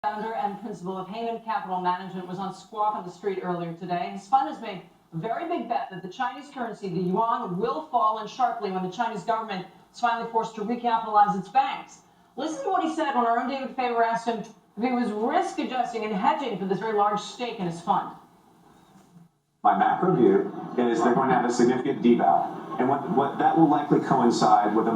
Founder and principal of Heyman Capital Management was on Squawk on the Street earlier today. His fund has made a very big bet that the Chinese currency, the yuan, will fall in sharply when the Chinese government is finally forced to recapitalize its banks. Listen to what he said when our own David Faber asked him if he was risk adjusting and hedging for this very large stake in his fund. My macro view is they're going to have a significant deval, and what that will likely coincide with a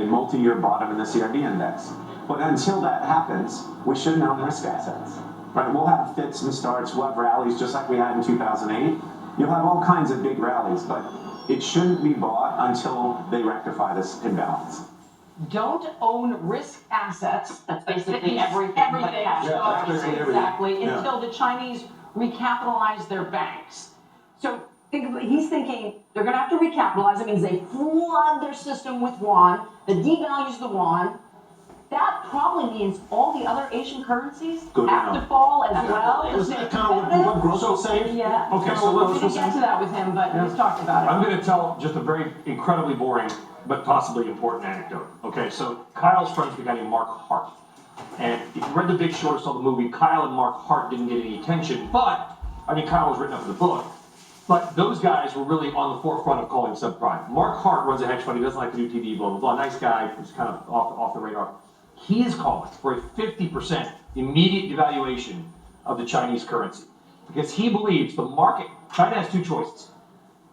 multi-year bottom in the CRB index. But until that happens, we shouldn't own risk assets. Right? We'll have fits and starts, we'll have rallies just like we had in 2008. You'll have all kinds of big rallies, but it shouldn't be bought until they rectify this imbalance. Don't own risk assets. That's basically everything. Everything. Yeah, that's basically everything. Exactly. Yeah. Until the Chinese recapitalize their banks. So he's thinking they're going to have to recapitalize. It means they flood their system with yuan, that devalues the yuan. That probably means all the other Asian currencies have to fall as well. Is that kind of what Gross was saying? Yeah. Okay, so let's we didn't get to that with him, but he's talked about it. I'm going to tell just a very incredibly boring but possibly important anecdote. Okay, so Kyle's friends with a guy named Mark Hart. And if you read The Big Short or saw the movie, Kyle and Mark Hart didn't get any attention, but, I mean, Kyle was written up in the book. But those guys were really on the forefront of calling subprime. Mark Hart runs a hedge fund. He doesn't like to do TV, blah, blah, blah. Nice guy. He's kind of off the radar. He is calling for a 50% immediate devaluation of the Chinese currency. Because he believes the market, China has two choices.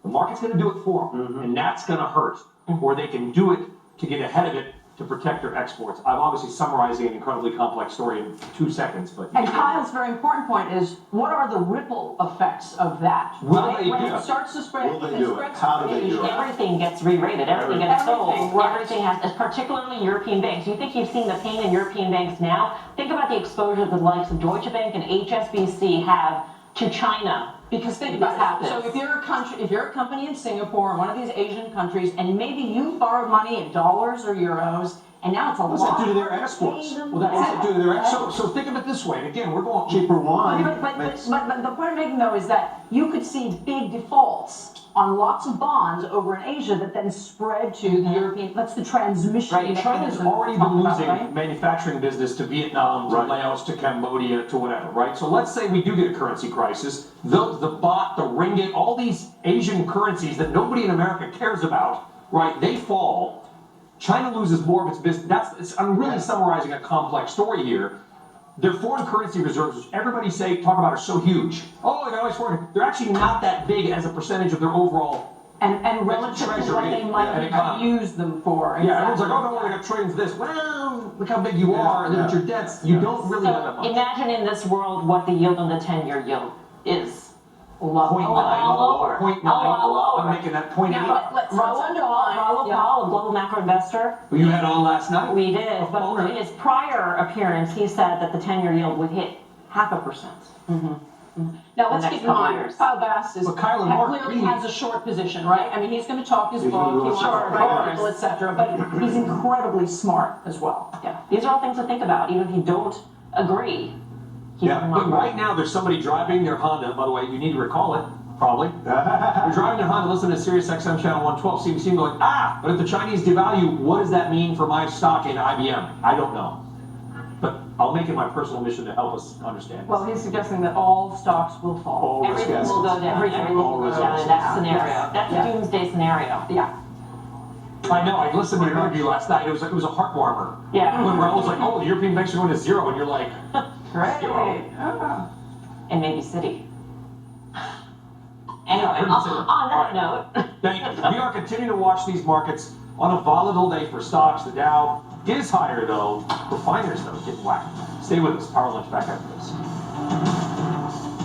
The market's going to do it for them, and that's going to hurt. Or they can do it to get ahead of it to protect their exports. I'm obviously summarizing an incredibly complex story in 2 seconds, but... And Kyle's very important point is, what are the ripple effects of that? Will they when do it it? starts to spread, Will they do it? spreads How to do they do Asia. it? Everything gets re-rated, everything gets sold, right. everything has, particularly European banks. You think you've seen the pain in European banks now? Think about the exposure the likes of Deutsche Bank and HSBC have to China. Because think This about it. happens. So if you're a company in Singapore or one of these Asian countries, and maybe you borrowed money in dollars or euros, and now it's a What's lot. that do to their exports? Well, that's what they do to their exports. So think of it this way. And again, we're going Cheaper wine. But the point I'm making though is that you could see big defaults on lots of bonds over in Asia that then spread to the European. That's the transmission. Right. China's mechanism already we're been talking about, losing right? manufacturing business to Vietnam, to Right. Laos, to Cambodia, to whatever, right? So let's say we do get a currency crisis. The baht, the ringgit, all these Asian currencies that nobody in America cares about, right? They fall. China loses more of its business. I'm really summarizing a complex story here. Their foreign currency reserves, which everybody talk about, are so huge. Oh, they're always foreign. They're actually not that big as a percentage of their overall. And relative to what they might use them for. Yeah, everyone's like, oh no, they got trillions of this. Well, look how big you are, and then with your debts, you don't really have that So much. imagine in this world what the yield on the 10-year yield is. Lower. 0.9, lower. 0.9. Lower. I'm making that 0.8. Now, let's underline. Raoul Paul, a global macro investor. Who you had on last night? We did, but owner. in his prior appearance, he said that the 10-year yield would hit 0.5%. Now let's The keep next in couple mind, years. Kyle Bass is But Kyle and Mark clearly really- has a short position, right? I mean, he's going to talk his He's book, gonna he do a wants to short, write of article, course. etc. But he's incredibly smart as well. Yeah, these are all things to think about, even if you don't agree. Keep Yeah, in but mind. right now there's somebody driving their Honda. By the way, you need to recall it, probably. They're driving their Honda, listening to Sirius XM channel 112, CBC, and going, but if the Chinese devalue, what does that mean for my stock in IBM? I don't know. But I'll make it my personal mission to help us understand this. Well, he's suggesting that all stocks will fall. All risk Everything will go assets. down. Everything All will go risk down in assets. that scenario. Yes. That's Yeah. a doomsday scenario. Yeah. I know, I listened to your interview last night. It was a heart warmer. Yeah. When Raul's like, the European banks are going to zero, and you're like, Great. Zero. And maybe City. Yeah, Anyway, I heard you say that. on that All note. thank you. We are continuing to watch these markets on a volatile day for stocks. The Dow is higher, though. Refiners, though, getting whacked. Stay with us. Power Lunch back after this.